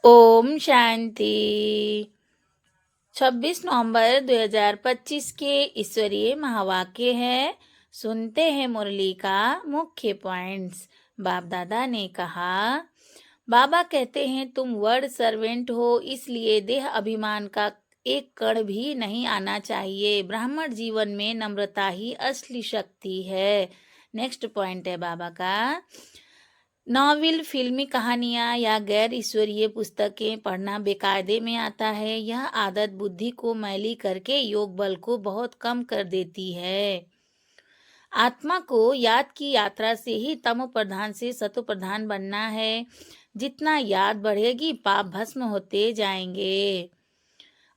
ओम शांति। 26 नवंबर 2025 के ईश्वरीय महावाक्य है। सुनते हैं मुरली का मुख्य पॉइंट्स। बाप दादा ने कहा, बाबा कहते हैं तुम वर्ड सर्वेंट हो, इसलिए देह अभिमान का एक कण भी नहीं आना चाहिए। ब्राह्मण जीवन में नम्रता ही असली शक्ति है। नेक्स्ट पॉइंट है बाबा का, नॉवेल, फिल्मी कहानियां या गैर ईश्वरीय पुस्तकें पढ़ना बेकायदे में आता है। यह आदत बुद्धि को मैली करके योग बल को बहुत कम कर देती है। आत्मा को याद की यात्रा से ही तमो प्रधान से सतो प्रधान बनना है। जितना याद बढ़ेगी पाप भस्म होते जाएंगे।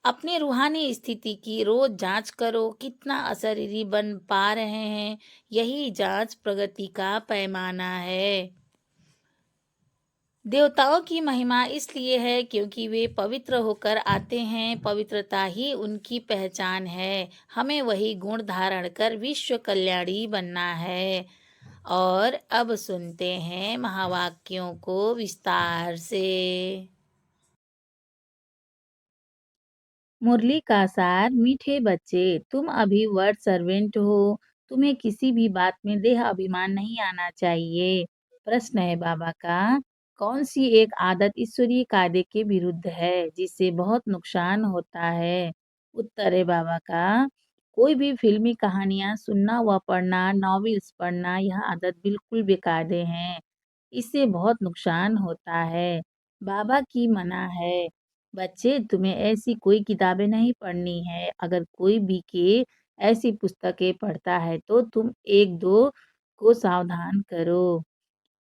अपने रूहानी स्थिति की रोज जांच करो, कितना अशरीरी बन पा रहे हैं। यही जांच प्रगति का पैमाना है। देवताओं की महिमा इसलिए है क्योंकि वे पवित्र होकर आते हैं। पवित्रता ही उनकी पहचान है। हमें वही गुण धारण कर विश्व कल्याणी बनना है। और अब सुनते हैं महावाक्यों को विस्तार से। मुरली का सार। मीठे बच्चे, तुम अभी वर्ड सर्वेंट हो। तुम्हें किसी भी बात में देह अभिमान नहीं आना चाहिए। प्रश्न है बाबा का, कौन सी एक आदत ईश्वरीय कायदे के विरुद्ध है जिससे बहुत नुकसान होता है? उत्तर है बाबा का, कोई भी फिल्मी कहानियां सुनना व पढ़ना, नॉवेल्स पढ़ना, यह आदत बिल्कुल बेकायदे हैं। इससे बहुत नुकसान होता है। बाबा की मना है, बच्चे तुम्हें ऐसी कोई किताबें नहीं पढ़नी है। अगर कोई भी के ऐसी पुस्तकें पढ़ता है तो तुम एक दो को सावधान करो।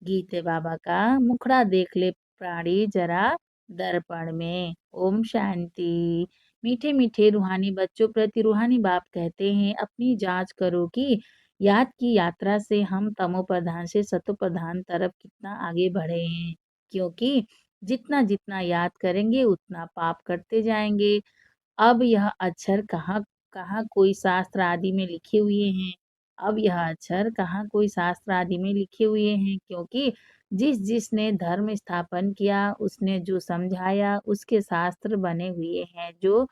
गीत है बाबा का, मुखड़ा देख ले प्राणी जरा दर्पण में। ओम शांति। मीठे मीठे रूहानी बच्चों प्रति रूहानी बाप कहते हैं, अपनी जांच करो कि याद की यात्रा से हम तमो प्रधान से सतो प्रधान तरफ कितना आगे बढ़े हैं। क्योंकि जितना जितना याद करेंगे उतना पाप करते जाएंगे। अब यह अक्षर कहाँ कहाँ कोई शास्त्र आदि में लिखे हुए हैं। अब यह अक्षर कहाँ कोई शास्त्र आदि में लिखे हुए हैं, क्योंकि जिसने धर्म स्थापन किया, उसने जो समझाया, उसके शास्त्र बने हुए हैं जो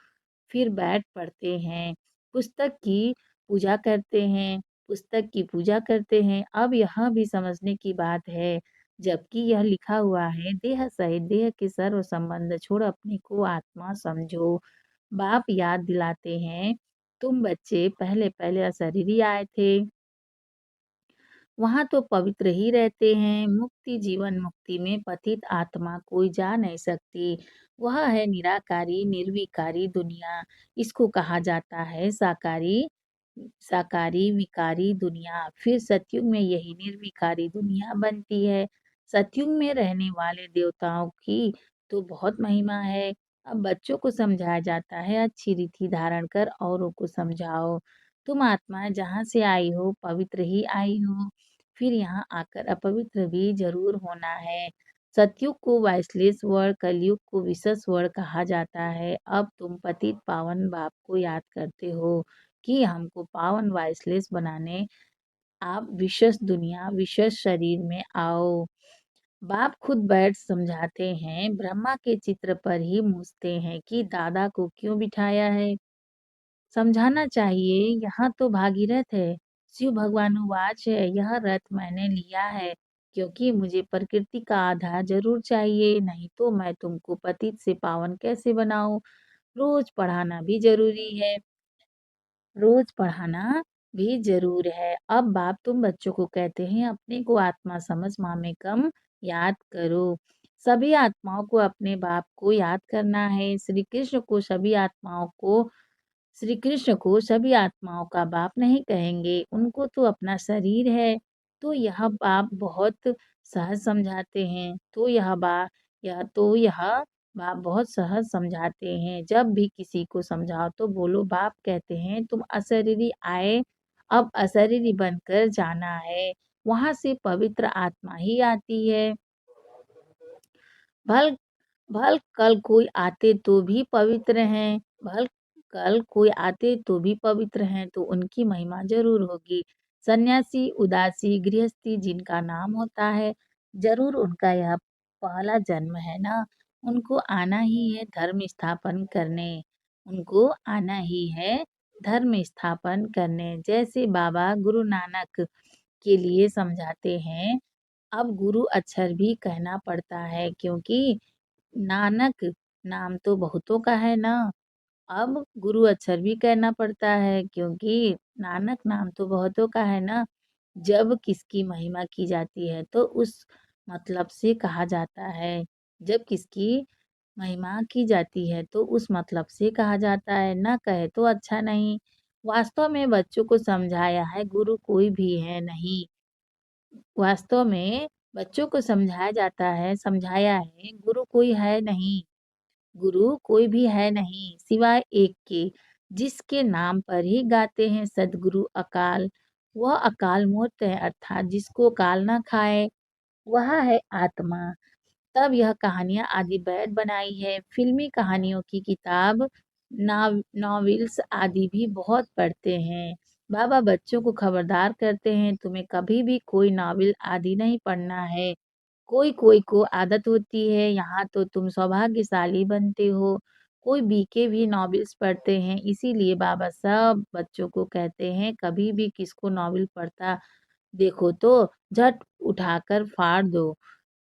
फिर बैठ पढ़ते हैं, पुस्तक की पूजा करते हैं, पुस्तक की पूजा करते हैं। अब यह भी समझने की बात है, जबकि यह लिखा हुआ है, देह सहित देह के सर्व संबंध छोड़ अपने को आत्मा समझो। बाप याद दिलाते हैं, तुम बच्चे पहले पहले अशरीरी आए थे, वहां तो पवित्र ही रहते हैं। मुक्ति जीवन मुक्ति में पतित आत्मा कोई जा नहीं सकती। वह है निराकारी निर्विकारी दुनिया। इसको कहा जाता है साकारी साकारी विकारी दुनिया। फिर सतयुग में यही निर्विकारी दुनिया बनती है। सतयुग में रहने वाले देवताओं की तो बहुत महिमा है। अब बच्चों को समझाया जाता है, अच्छी रीति धारण कर औरों को समझाओ। तुम आत्मा जहाँ से आई हो पवित्र ही आई हो, फिर यहाँ आकर अपवित्र भी जरूर होना है। सतयुग को वाइसलेस वर्ड, कलयुग को विशेष वर्ड कहा जाता है। अब तुम पतित पावन बाप को याद करते हो कि हमको पावन वाइसलेस बनाने आप विशेष दुनिया विशेष शरीर में आओ। बाप खुद बैठ समझाते हैं, ब्रह्मा के चित्र पर ही मूझते हैं कि दादा को क्यों बिठाया है। समझाना चाहिए, यहाँ तो भागीरथ है। शिव भगवानुवाच है, यह रथ मैंने लिया है क्योंकि मुझे प्रकृति का आधार जरूर चाहिए, नहीं तो मैं तुमको पतित से पावन कैसे बनाऊं। रोज पढ़ाना भी जरूरी है, रोज पढ़ाना भी जरूर है। अब बाप तुम बच्चों को कहते हैं, अपने को आत्मा समझ माँ कम याद करो। सभी आत्माओं को अपने बाप को याद करना है। श्री कृष्ण को सभी आत्माओं का बाप नहीं कहेंगे, उनको तो अपना शरीर है। तो यह बाप बहुत सहज समझाते हैं, यह बाप बहुत सहज समझाते हैं। जब भी किसी को समझाओ तो बोलो, बाप कहते हैं तुम अशरीरी आए, अब अशरीरी बनकर जाना है। वहां से पवित्र आत्मा ही आती है। भल भल कल कोई आते तो भी पवित्र हैं, भल कल कोई आते तो भी पवित्र हैं, तो उनकी महिमा जरूर होगी। सन्यासी, उदासी, गृहस्थी जिनका नाम होता है, जरूर उनका यह पहला जन्म है ना। उनको आना ही है धर्म स्थापन करने, उनको आना ही है धर्म स्थापन करने। जैसे बाबा गुरु नानक के लिए समझाते हैं, अब गुरु अक्षर भी कहना पड़ता है क्योंकि नानक नाम तो बहुतों का है ना। अब गुरु अक्षर भी कहना पड़ता है क्योंकि नानक नाम तो बहुतों का है ना। जब किसकी महिमा की जाती है तो उस मतलब से कहा जाता है। जब किसकी महिमा की जाती है तो उस मतलब से कहा जाता है, ना कहे तो अच्छा नहीं। वास्तव में बच्चों को समझाया है गुरु कोई भी है नहीं। वास्तव में बच्चों को समझाया है गुरु कोई है नहीं। गुरु कोई भी है नहीं सिवाय एक के, जिसके नाम पर ही गाते हैं सद्गुरु अकाल। वह अकाल मूर्त है अर्थात जिसको काल ना खाए, वह है आत्मा। तब यह कहानियां आदि बैठ बनाई है। फिल्मी कहानियों की किताब, नॉवेल्स आदि भी बहुत पढ़ते हैं। बाबा बच्चों को खबरदार करते हैं, तुम्हें कभी भी कोई नॉवेल आदि नहीं पढ़ना है। कोई कोई को आदत होती है, यहाँ तो तुम सौभाग्यशाली बनते हो। कोई बीके भी नॉवेल्स पढ़ते हैं, इसीलिए बाबा सब बच्चों को कहते हैं कभी भी किसको नॉवेल पढ़ता देखो तो झट उठाकर फाड़ दो।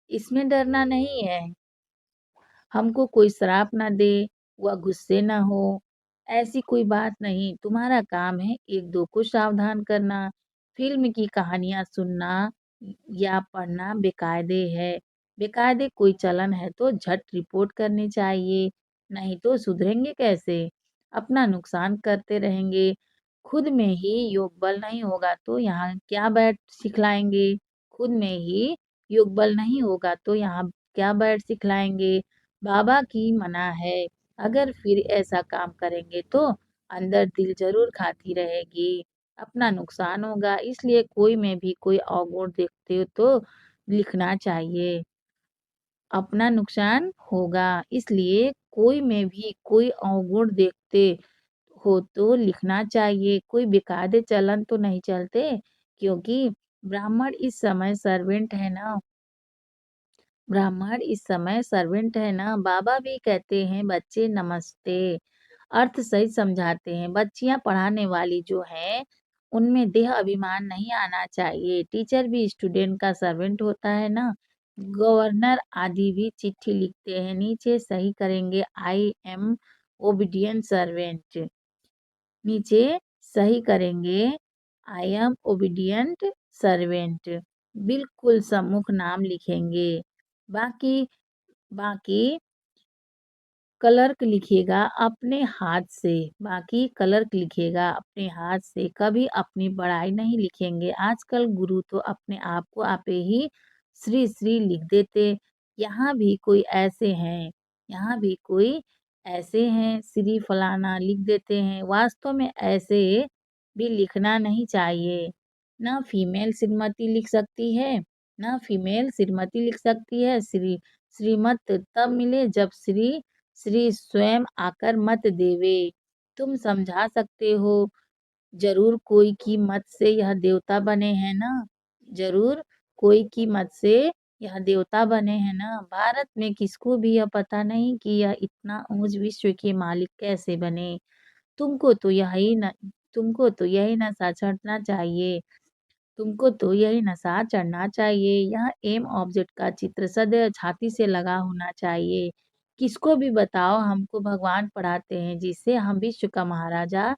इसमें डरना नहीं है। हमको कोई श्राप ना दे, वह गुस्से ना हो, ऐसी कोई बात नहीं। तुम्हारा काम है एक दो को सावधान करना। फिल्म की कहानियां सुनना या पढ़ना बेकायदे है। बेकायदे कोई चलन है तो झट रिपोर्ट करनी चाहिए, नहीं तो सुधरेंगे कैसे। अपना नुकसान करते रहेंगे। खुद में ही योग बल नहीं होगा तो यहाँ क्या बैठ सिखलाएंगे। खुद में ही योग बल नहीं होगा तो यहाँ क्या बैठ सिखलाएंगे। बाबा की मना है, अगर फिर ऐसा काम करेंगे तो अंदर दिल जरूर खाती रहेगी, अपना नुकसान होगा। इसलिए कोई में भी कोई अवगुण देखते हो तो लिखना चाहिए, अपना नुकसान होगा। इसलिए कोई में भी कोई अवगुण देखते हो तो लिखना चाहिए। कोई बेकायदे चलन तो नहीं चलते, क्योंकि ब्राह्मण इस समय सर्वेंट है ना। ब्राह्मण इस समय सर्वेंट है ना। बाबा भी कहते हैं बच्चे नमस्ते, अर्थ सही समझाते हैं। बच्चियां पढ़ाने वाली जो है उनमें देह अभिमान नहीं आना चाहिए। टीचर भी स्टूडेंट का सर्वेंट होता है ना। गवर्नर आदि भी चिट्ठी लिखते हैं, नीचे सही करेंगे आई एम ओबीडियंट सर्वेंट। नीचे सही करेंगे आई एम ओबीडियंट सर्वेंट। बिल्कुल सम्मुख नाम लिखेंगे। बाकी बाकी क्लर्क लिखेगा अपने हाथ से। बाकी क्लर्क लिखेगा अपने हाथ से, कभी अपनी बड़ाई नहीं लिखेंगे। आजकल गुरु तो अपने आप को आपे ही श्री श्री लिख देते। यहाँ भी कोई ऐसे हैं, यहाँ भी कोई ऐसे हैं श्री फलाना लिख देते हैं। वास्तव में ऐसे भी लिखना नहीं चाहिए। ना फीमेल श्रीमती लिख सकती है, ना फीमेल श्रीमती लिख सकती है। श्रीमत तब मिले जब श्री स्वयं आकर मत देवे। तुम समझा सकते हो, जरूर कोई की मत से यह देवता बने हैं ना। जरूर कोई की मत से यह देवता बने हैं ना। भारत में किसको भी यह पता नहीं कि यह इतना ऊंच विश्व के मालिक कैसे बने। तुमको तो यही न तुमको तो यही नशा चढ़ना चाहिए। तुमको तो यही नशा चढ़ना चाहिए। यह एम ऑब्जेक्ट का चित्र सदैव छाती से लगा होना चाहिए। किसको भी बताओ हमको भगवान पढ़ाते हैं, जिससे हम विश्व का महाराजा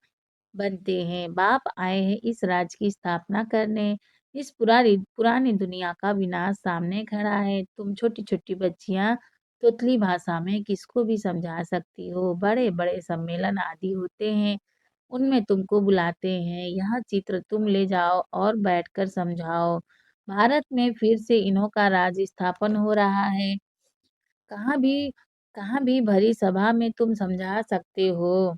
बनते हैं। बाप आए हैं इस राज्य की स्थापना करने। इस पुरानी पुरानी दुनिया का विनाश सामने खड़ा है। तुम छोटी छोटी बच्चियां तोतली भाषा में किसको भी समझा सकती हो। बड़े बड़े सम्मेलन आदि होते हैं, उनमें तुमको बुलाते हैं। यह चित्र तुम ले जाओ और बैठकर समझाओ। भारत में फिर से इन्हों का राज स्थापन हो रहा है। कहाँ भी कहाँ भी भरी सभा में तुम समझा सकते हो।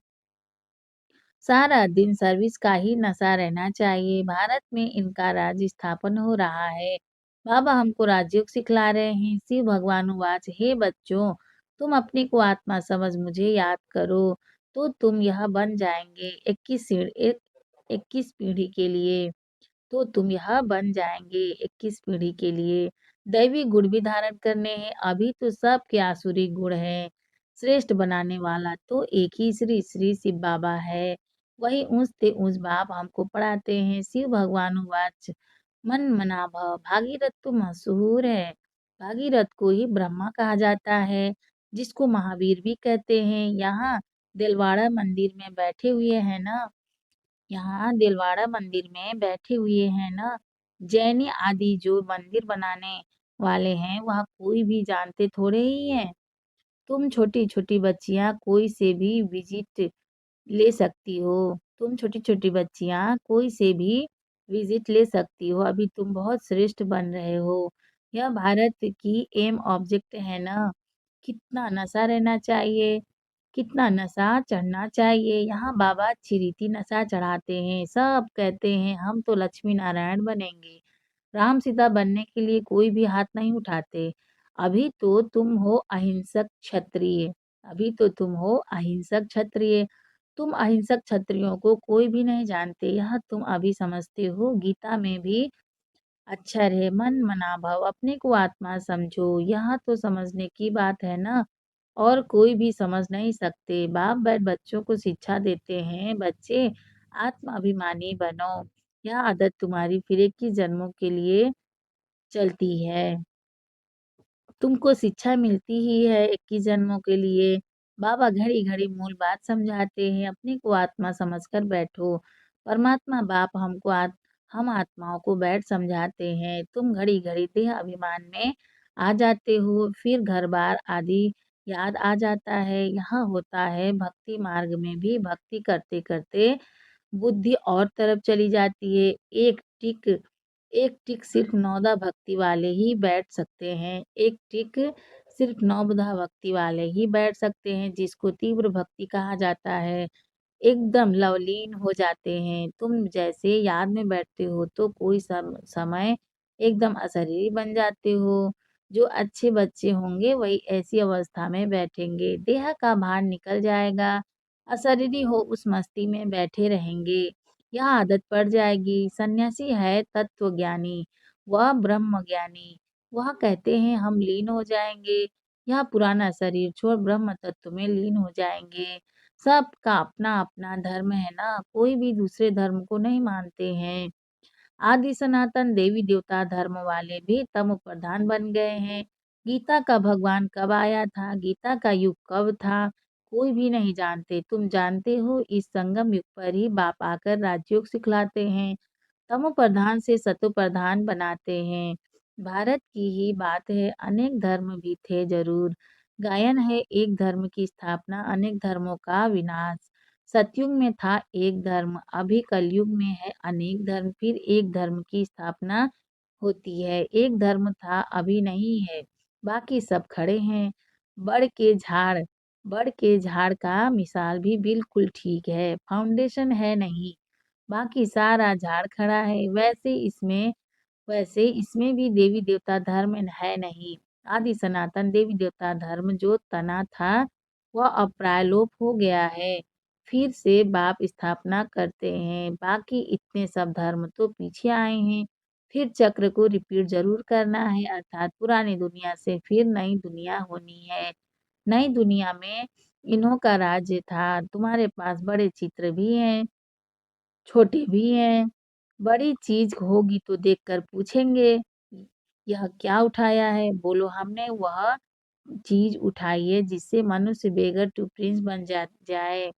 सारा दिन सर्विस का ही नशा रहना चाहिए। भारत में इनका राज्य स्थापन हो रहा है। बाबा हमको राजयोग सिखला रहे हैं। शिव भगवान वाच, हे बच्चों, तुम अपने को आत्मा समझ मुझे याद करो तो तुम यह बन जाएंगे। 21 पीढ़ी के लिए तो तुम यह बन जाएंगे 21 पीढ़ी के लिए। दैवी गुण भी धारण करने हैं, अभी तो सबके आसुरी गुण हैं। श्रेष्ठ बनाने वाला तो एक ही श्री श्री शिव बाबा है। वही ऊंच ते ऊंच बाप हमको पढ़ाते हैं। शिव भगवान वाच मन मना भव, भागीरथ तो मशहूर है। भागीरथ को ही ब्रह्मा कहा जाता है, जिसको महावीर भी कहते हैं। यहाँ दिलवाड़ा मंदिर में बैठे हुए हैं ना, यहाँ दिलवाड़ा मंदिर में बैठे हुए हैं ना, जैनी आदि जो मंदिर बनाने वाले हैं, वह कोई भी जानते थोड़े ही हैं। तुम छोटी-छोटी बच्चियाँ कोई से भी विजिट ले सकती हो। तुम छोटी-छोटी बच्चियाँ कोई से भी विजिट ले सकती हो। अभी तुम बहुत श्रेष्ठ बन रहे हो। यह भारत की एम ऑब्जेक्ट है ना। कितना नशा रहना चाहिए, कितना नशा चढ़ना चाहिए। यहाँ बाबा अच्छी रीति नशा चढ़ाते हैं। सब कहते हैं हम तो लक्ष्मी नारायण बनेंगे। राम सीता बनने के लिए कोई भी हाथ नहीं उठाते। अभी तो तुम हो अहिंसक क्षत्रिय। अभी तो तुम हो अहिंसक क्षत्रिय। तुम अहिंसक क्षत्रियों को कोई भी नहीं जानते। यह तुम अभी समझते हो। गीता में भी अक्षर है मन मना भव, अपने को आत्मा समझो। यह तो समझने की बात है ना, और कोई भी समझ नहीं सकते। बाप बैठ बच्चों को शिक्षा देते हैं, बच्चे आत्म अभिमानी बनो। यह आदत तुम्हारी फिर 21 जन्मों के लिए चलती है। तुमको शिक्षा मिलती ही है 21 जन्मों के लिए। बाबा घड़ी-घड़ी मूल बात समझाते हैं, अपने को आत्मा समझकर बैठो। परमात्मा बाप हम आत्माओं को बैठ समझाते हैं। तुम घड़ी-घड़ी देह अभिमान में आ जाते हो, फिर घर-बार आदि याद आ जाता है। यहाँ होता है भक्ति मार्ग में भी भक्ति करते-करते बुद्धि और तरफ चली जाती है। एक टिक सिर्फ नौदा भक्ति वाले ही बैठ सकते हैं। एक टिक सिर्फ नौदा भक्ति वाले ही बैठ सकते हैं, जिसको तीव्र भक्ति कहा जाता है। एकदम लवलीन हो जाते हैं। तुम जैसे याद में बैठते हो तो कोई समय एकदम अशरीरी बन जाते हो। जो अच्छे बच्चे होंगे वही ऐसी अवस्था में बैठेंगे। देह का भार निकल जाएगा। अशरीरी हो उस मस्ती में बैठे रहेंगे। यह आदत पड़ जाएगी। सन्यासी है तत्वज्ञानी, वह ब्रह्म ज्ञानी। वह कहते हैं हम लीन हो जाएंगे। यह पुराना शरीर छोड़ ब्रह्म तत्व में लीन हो जाएंगे। सबका अपना-अपना धर्म है ना, कोई भी दूसरे धर्म को नहीं मानते हैं। आदि सनातन देवी-देवता धर्म वाले भी तमो प्रधान बन गए हैं। गीता का भगवान कब आया था? गीता का युग कब था? कोई भी नहीं जानते। तुम जानते हो इस संगम युग पर ही बाप आकर राजयोग सिखलाते हैं। तमो प्रधान से सतो प्रधान बनाते हैं। भारत की ही बात है, अनेक धर्म भी थे जरूर। गायन है एक धर्म की स्थापना, अनेक धर्मों का विनाश। सतयुग में था एक धर्म, अभी कलयुग में है अनेक धर्म, फिर एक धर्म की स्थापना होती है। एक धर्म था अभी नहीं है, बाकी सब खड़े हैं। बड़ के झाड़ बड़ के झाड़ का मिसाल भी बिल्कुल ठीक है, फाउंडेशन है नहीं, बाकी सारा झाड़ खड़ा है। वैसे इसमें भी देवी देवता धर्म है नहीं। आदि सनातन देवी देवता धर्म जो तना था वह अब प्रायलोप हो गया है। फिर से बाप स्थापना करते हैं। बाकी इतने सब धर्म तो पीछे आए हैं। फिर चक्र को रिपीट जरूर करना है, अर्थात पुरानी दुनिया से फिर नई दुनिया होनी है। नई दुनिया में इन्हों का राज्य था। तुम्हारे पास बड़े चित्र भी हैं, छोटे भी हैं। बड़ी चीज होगी तो देखकर पूछेंगे, यह क्या उठाया है? बोलो हमने वह चीज उठाई है जिससे मनुष्य बेगर टू प्रिंस बन जाए।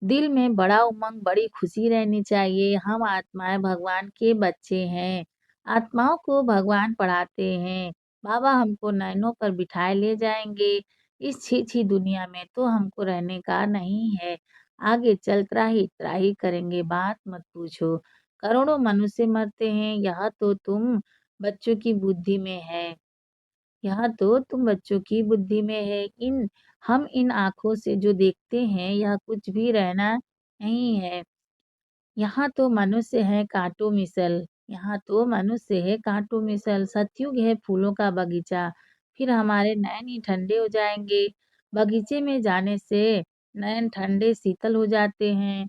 दिल में बड़ा उमंग, बड़ी खुशी रहनी चाहिए। हम आत्माएं भगवान के बच्चे हैं। आत्माओं को भगवान पढ़ाते हैं। बाबा हमको नैनों पर बिठाए ले जाएंगे। इस छी दुनिया में तो हमको रहने का नहीं है। आगे चल त्राही करेंगे, बात मत पूछो। करोड़ों मनुष्य मरते हैं, यह तो तुम बच्चों की बुद्धि में है। यहाँ तो तुम बच्चों की बुद्धि में है। हम इन आँखों से जो देखते हैं यह कुछ भी रहना नहीं है। यहाँ तो मनुष्य है कांटों मिसल। यहाँ तो मनुष्य है कांटों मिसल। सतयुग है फूलों का बगीचा। फिर हमारे नैन ही ठंडे हो जाएंगे। बगीचे में जाने से नयन ठंडे शीतल हो जाते हैं।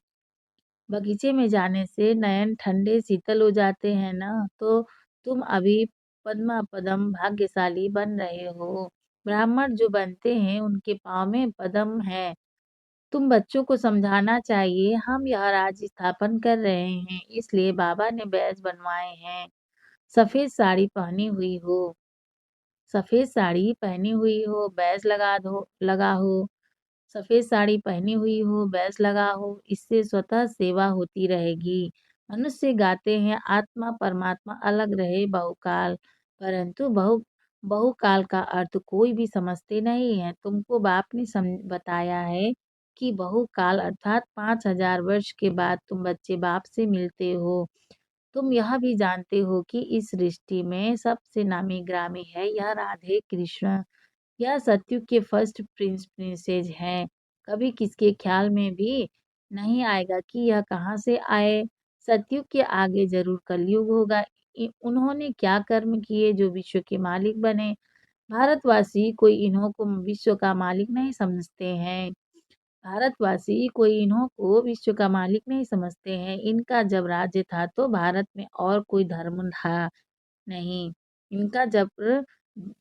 बगीचे में जाने से नयन ठंडे शीतल हो जाते हैं ना। तो तुम अभी पद्मा पदम भाग्यशाली बन रहे हो। ब्राह्मण जो बनते हैं उनके पाँव में पद्म है। तुम बच्चों को समझाना चाहिए हम यह राज्य स्थापन कर रहे हैं इसलिए बाबा ने बैज बनवाए हैं। सफेद साड़ी पहनी हुई हो सफेद साड़ी पहनी हुई हो बैज लगा हो सफेद साड़ी पहनी हुई हो, बैस लगा हो, इससे स्वतः सेवा होती रहेगी। मनुष्य गाते हैं आत्मा परमात्मा अलग रहे बहुकाल, परंतु बहुकाल का अर्थ कोई भी समझते नहीं है। तुमको बाप ने बताया है कि बहुकाल अर्थात 5,000 वर्ष के बाद तुम बच्चे बाप से मिलते हो। तुम यह भी जानते हो कि इस सृष्टि में सबसे नामी ग्रामी है यह राधे कृष्ण। यह सत्युग के फर्स्ट प्रिंसेस हैं। कभी किसके ख्याल में भी नहीं आएगा कि यह कहाँ से आए। सतयुग के आगे जरूर कलयुग होगा। उन्होंने क्या कर्म किए जो विश्व के मालिक बने। भारतवासी कोई इन्हों को विश्व का मालिक नहीं समझते हैं। भारतवासी कोई इन्हों को विश्व का मालिक नहीं समझते हैं। इनका जब राज्य था तो भारत में और कोई धर्म था नहीं। इनका जब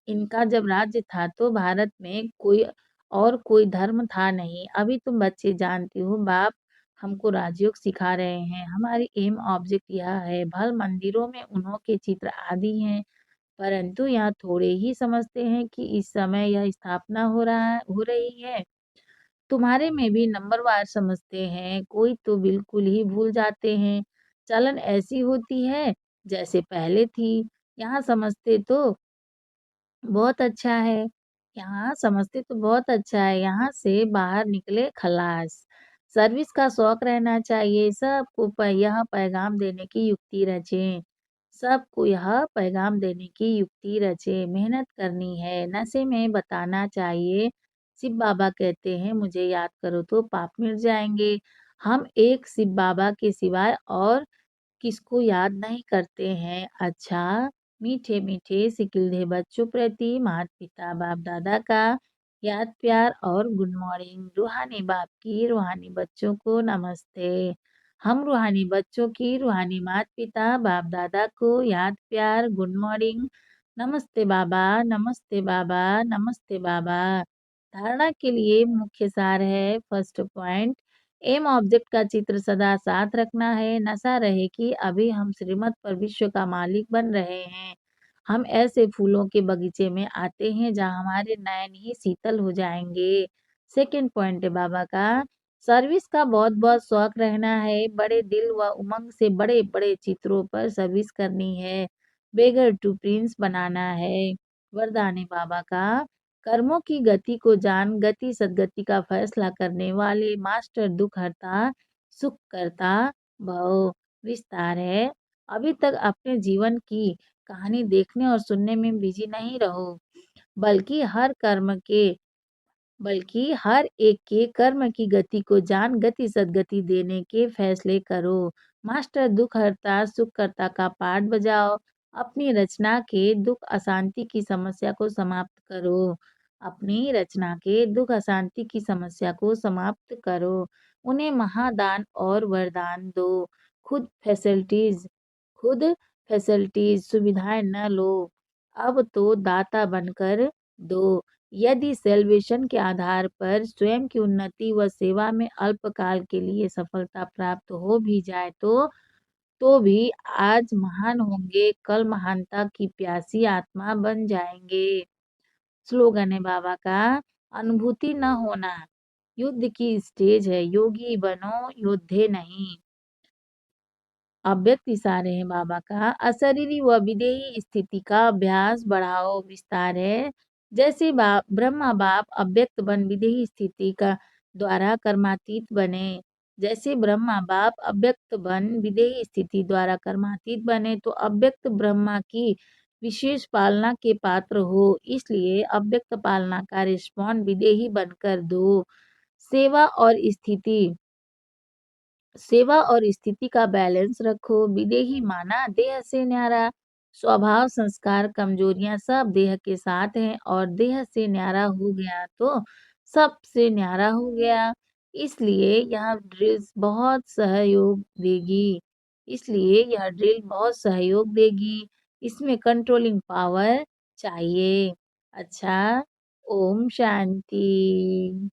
इनका जब राज्य था तो भारत में कोई धर्म था नहीं। अभी तुम बच्चे जानते हो बाप हमको राजयोग सिखा रहे हैं। हमारी एम ऑब्जेक्ट यह है भल मंदिरों में उन्हों के चित्र आदि हैं परंतु यहाँ थोड़े ही समझते हैं कि इस समय यह स्थापना हो रही है। तुम्हारे में भी नंबरवार समझते हैं कोई तो बिल्कुल ही भूल जाते हैं। चलन ऐसी होती है जैसे पहले थी। यहाँ समझते तो बहुत अच्छा है। यहाँ समझते तो बहुत अच्छा है। यहाँ से बाहर निकले खलास। सर्विस का शौक रहना चाहिए। सबको यह पैगाम देने की युक्ति रचे। सबको यह पैगाम देने की युक्ति रचे। मेहनत करनी है। नशे में बताना चाहिए। शिव बाबा कहते हैं मुझे याद करो तो पाप मिट जाएंगे। हम एक शिव बाबा के सिवाय और किसको याद नहीं करते हैं। अच्छा मीठे मीठे सिकिलधे बच्चों प्रति माता पिता बाप दादा का याद प्यार और गुड मॉर्निंग। रूहानी बाप की रूहानी बच्चों को नमस्ते। हम रूहानी बच्चों की रूहानी माता पिता बाप दादा को याद प्यार गुड मॉर्निंग। नमस्ते बाबा नमस्ते बाबा नमस्ते बाबा। धारणा के लिए मुख्य सार है फर्स्ट पॉइंट एम ऑब्जेक्ट का चित्र सदा साथ रखना है। नशा रहे कि अभी हम श्रीमत पर विश्व का मालिक बन रहे हैं। हम ऐसे फूलों के बगीचे में आते हैं जहाँ हमारे नयन ही शीतल हो जाएंगे। सेकंड पॉइंट है बाबा का सर्विस का बहुत बहुत शौक रहना है। बड़े दिल व उमंग से बड़े बड़े चित्रों पर सर्विस करनी है। बेगर टू प्रिंस बनाना है। वरदान है बाबा का कर्मों की गति को जान गति सदगति का फैसला करने वाले मास्टर दुख हरता सुख करता भव। विस्तार है अभी तक अपने जीवन की कहानी देखने और सुनने में बिजी नहीं रहो बल्कि हर एक के कर्म की गति को जान गति सदगति देने के फैसले करो। मास्टर दुख हरता सुख करता का पाठ बजाओ। अपनी रचना के दुख अशांति की समस्या को समाप्त करो। अपनी रचना के दुख अशांति की समस्या को समाप्त करो। उन्हें महादान और वरदान दो। खुद फैसिलिटीज खुद फैसिलिटीज सुविधाएं न लो। अब तो दाता बनकर दो। यदि सेल्वेशन के आधार पर स्वयं की उन्नति व सेवा में अल्पकाल के लिए सफलता प्राप्त हो भी जाए तो भी आज महान होंगे कल महानता की प्यासी आत्मा बन जाएंगे। स्लोगन है बाबा का अनुभूति न होना युद्ध की स्टेज है योगी बनो योद्धे नहीं। अव्यक्त इशारे हैं बाबा का अशरीरी व विदेही स्थिति का अभ्यास बढ़ाओ। विस्तार है जैसे ब्रह्मा बाप अव्यक्त बन विदेही स्थिति का द्वारा कर्मातीत बने। जैसे ब्रह्मा बाप अव्यक्त बन विदेही स्थिति द्वारा कर्मातीत बने तो अव्यक्त ब्रह्मा की विशेष पालना के पात्र हो। इसलिए अव्यक्त पालना का रिस्पॉन्ड विदेही बनकर दो। सेवा और स्थिति सेवा और स्थिति का बैलेंस रखो। विदेही माना देह से न्यारा। स्वभाव संस्कार कमजोरियां सब देह के साथ हैं और देह से न्यारा हो गया तो सबसे न्यारा हो गया। इसलिए यह ड्रिल बहुत सहयोग देगी। इसमें कंट्रोलिंग पावर चाहिए। अच्छा, ओम शांति।